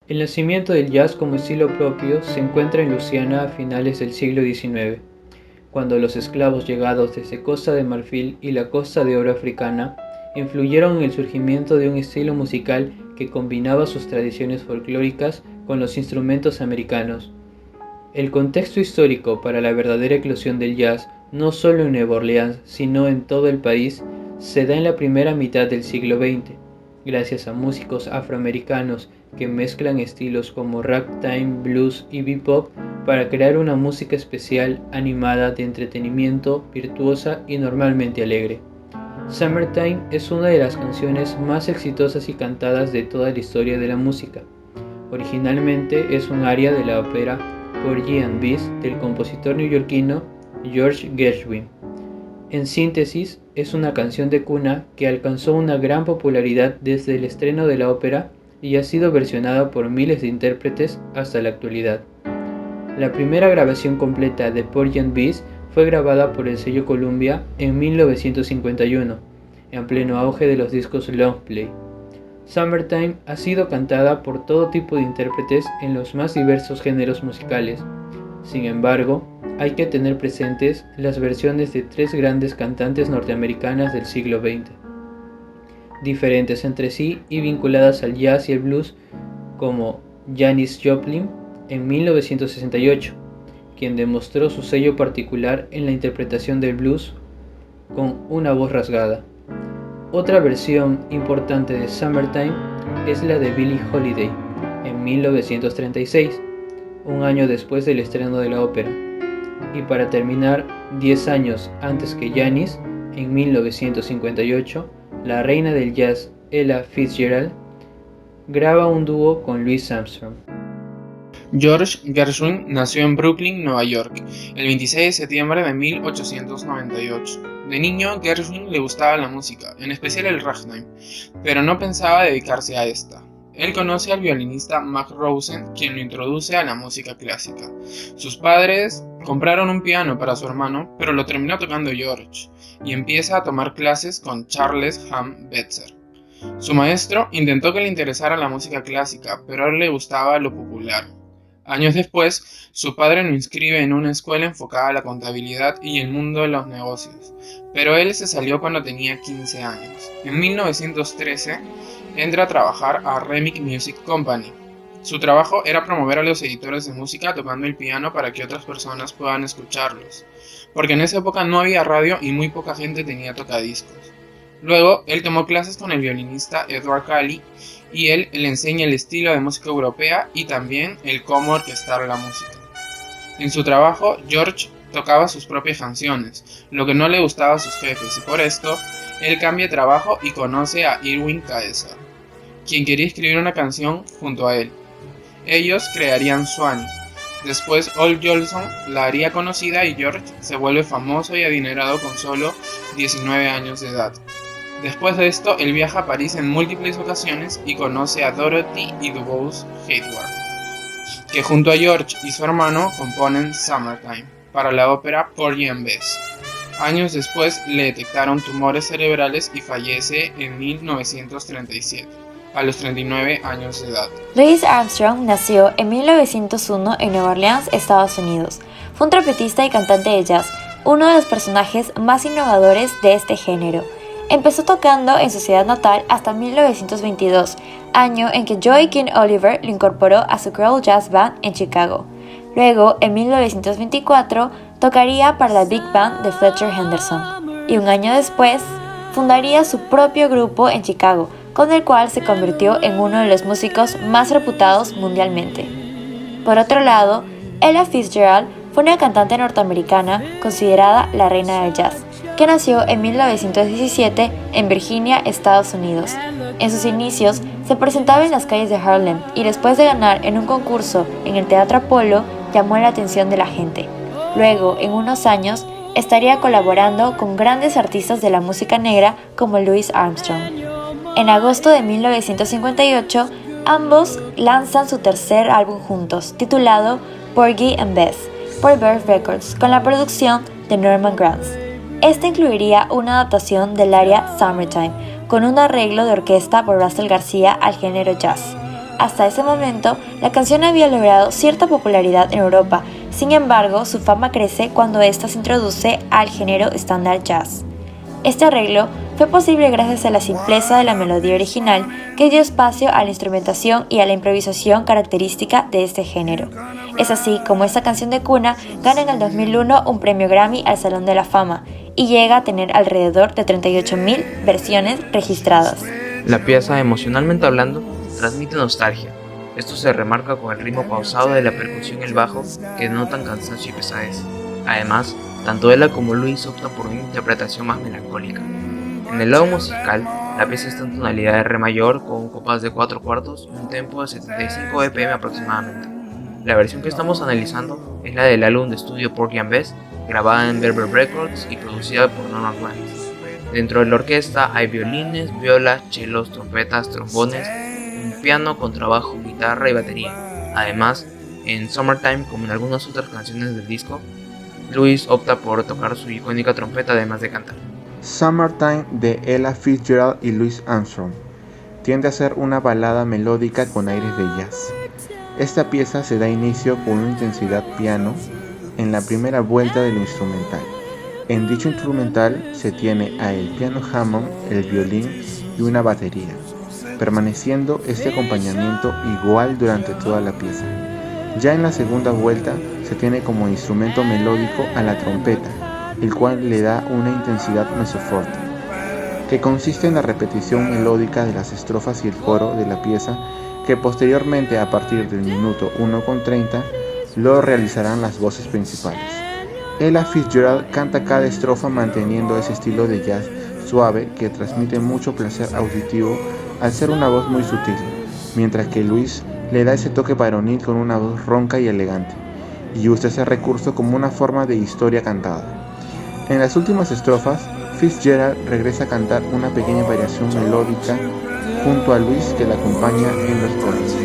El nacimiento del jazz como estilo propio se encuentra en Luisiana a finales del siglo XIX, cuando los esclavos llegados desde Costa de Marfil y la Costa de Oro africana influyeron en el surgimiento de un estilo musical que combinaba sus tradiciones folclóricas con los instrumentos americanos. El contexto histórico para la verdadera eclosión del jazz, no solo en Nueva Orleans, sino en todo el país, se da en la primera mitad del siglo XX, gracias a músicos afroamericanos que mezclan estilos como ragtime, blues y bebop para crear una música especial, animada, de entretenimiento, virtuosa y normalmente alegre. Summertime es una de las canciones más exitosas y cantadas de toda la historia de la música. Originalmente es un aria de la ópera Porgy and Bess del compositor neoyorquino George Gershwin. En síntesis, es una canción de cuna que alcanzó una gran popularidad desde el estreno de la ópera y ha sido versionada por miles de intérpretes hasta la actualidad. La primera grabación completa de Porgy and Bess fue grabada por el sello Columbia en 1951, en pleno auge de los discos long play. Summertime ha sido cantada por todo tipo de intérpretes en los más diversos géneros musicales. Sin embargo, hay que tener presentes las versiones de tres grandes cantantes norteamericanas del siglo XX, diferentes entre sí y vinculadas al jazz y el blues, como Janis Joplin en 1968, quien demostró su sello particular en la interpretación del blues con una voz rasgada. Otra versión importante de Summertime es la de Billie Holiday en 1936, un año después del estreno de la ópera. Y para terminar, 10 años antes que Janis, en 1958, la reina del jazz Ella Fitzgerald graba un dúo con Louis Armstrong. George Gershwin nació en Brooklyn, Nueva York, el 26 de septiembre de 1898. De niño, Gershwin le gustaba la música, en especial el ragtime, pero no pensaba dedicarse a esta. Él conoce al violinista Max Rosen, quien lo introduce a la música clásica. Sus padres compraron un piano para su hermano, pero lo terminó tocando George, y empieza a tomar clases con Charles Ham Betzer. Su maestro intentó que le interesara la música clásica, pero a él le gustaba lo popular. Años después, su padre lo inscribe en una escuela enfocada a la contabilidad y el mundo de los negocios, pero él se salió cuando tenía 15 años. En 1913, entra a trabajar a Remick Music Company. Su trabajo era promover a los editores de música tocando el piano para que otras personas puedan escucharlos, porque en esa época no había radio y muy poca gente tenía tocadiscos. Luego, él tomó clases con el violinista Edward Kelley y él le enseña el estilo de música europea y también el cómo orquestar la música. En su trabajo, George tocaba sus propias canciones, lo que no le gustaba a sus jefes, y por esto, él cambia de trabajo y conoce a Irwin Caesar, quien quería escribir una canción junto a él. Ellos crearían Swanee. Después, Ol Jolson la haría conocida y George se vuelve famoso y adinerado con solo 19 años de edad. Después de esto, él viaja a París en múltiples ocasiones y conoce a Dorothy y Dubois Hayward, que junto a George y su hermano componen Summertime para la ópera Porgy and Bess. Años después le detectaron tumores cerebrales y fallece en 1937, a los 39 años de edad. Louis Armstrong nació en 1901 en Nueva Orleans, Estados Unidos. Fue un trompetista y cantante de jazz, uno de los personajes más innovadores de este género. Empezó tocando en su ciudad natal hasta 1922, año en que Joaquin Oliver lo incorporó a su Creole Jazz Band en Chicago. Luego, en 1924, tocaría para la Big Band de Fletcher Henderson, y un año después, fundaría su propio grupo en Chicago, con el cual se convirtió en uno de los músicos más reputados mundialmente. Por otro lado, Ella Fitzgerald fue una cantante norteamericana considerada la reina del jazz, que nació en 1917 en Virginia, Estados Unidos. En sus inicios se presentaba en las calles de Harlem y después de ganar en un concurso en el Teatro Apollo llamó la atención de la gente. Luego, en unos años, estaría colaborando con grandes artistas de la música negra como Louis Armstrong. En agosto de 1958, ambos lanzan su tercer álbum juntos, titulado Porgy and Bess, por Verve Records, con la producción de Norman Granz. Este incluiría una adaptación del aria Summertime, con un arreglo de orquesta por Russell García al género jazz. Hasta ese momento, la canción había logrado cierta popularidad en Europa, sin embargo, su fama crece cuando ésta se introduce al género standard jazz. Este arreglo fue posible gracias a la simpleza de la melodía original que dio espacio a la instrumentación y a la improvisación característica de este género. Es así como esta canción de cuna gana en el 2001 un premio Grammy al Salón de la Fama y llega a tener alrededor de 38.000 versiones registradas. La pieza, emocionalmente hablando, transmite nostalgia. Esto se remarca con el ritmo pausado de la percusión y el bajo que denotan cansancio y pesadez. Además, tanto ella como Louis optan por una interpretación más melancólica. En el lado musical, la pieza está en tonalidad de re mayor con un compás de 4/4 y un tempo de 75 BPM aproximadamente. La versión que estamos analizando es la del álbum de estudio Porgy and Bess, grabada en Verve Records y producida por Norman Granz. Dentro de la orquesta hay violines, violas, chelos, trompetas, trombones, un piano, contrabajo, guitarra y batería. Además, en Summertime, como en algunas otras canciones del disco, Louis opta por tocar su icónica trompeta además de cantar. Summertime de Ella Fitzgerald y Louis Armstrong tiende a ser una balada melódica con aires de jazz. Esta pieza se da inicio con una intensidad piano en la primera vuelta del instrumental. En dicho instrumental se tiene a el piano Hammond, el violín y una batería, permaneciendo este acompañamiento igual durante toda la pieza. Ya en la segunda vuelta se tiene como instrumento melódico a la trompeta, el cual le da una intensidad mesoforte, que consiste en la repetición melódica de las estrofas y el coro de la pieza, que posteriormente a partir del minuto 1:30 lo realizarán las voces principales. Ella Fitzgerald canta cada estrofa manteniendo ese estilo de jazz suave que transmite mucho placer auditivo al ser una voz muy sutil, mientras que Louis le da ese toque varonil con una voz ronca y elegante, y usa ese recurso como una forma de historia cantada. En las últimas estrofas, Fitzgerald regresa a cantar una pequeña variación melódica junto a Louis que la acompaña en los coros.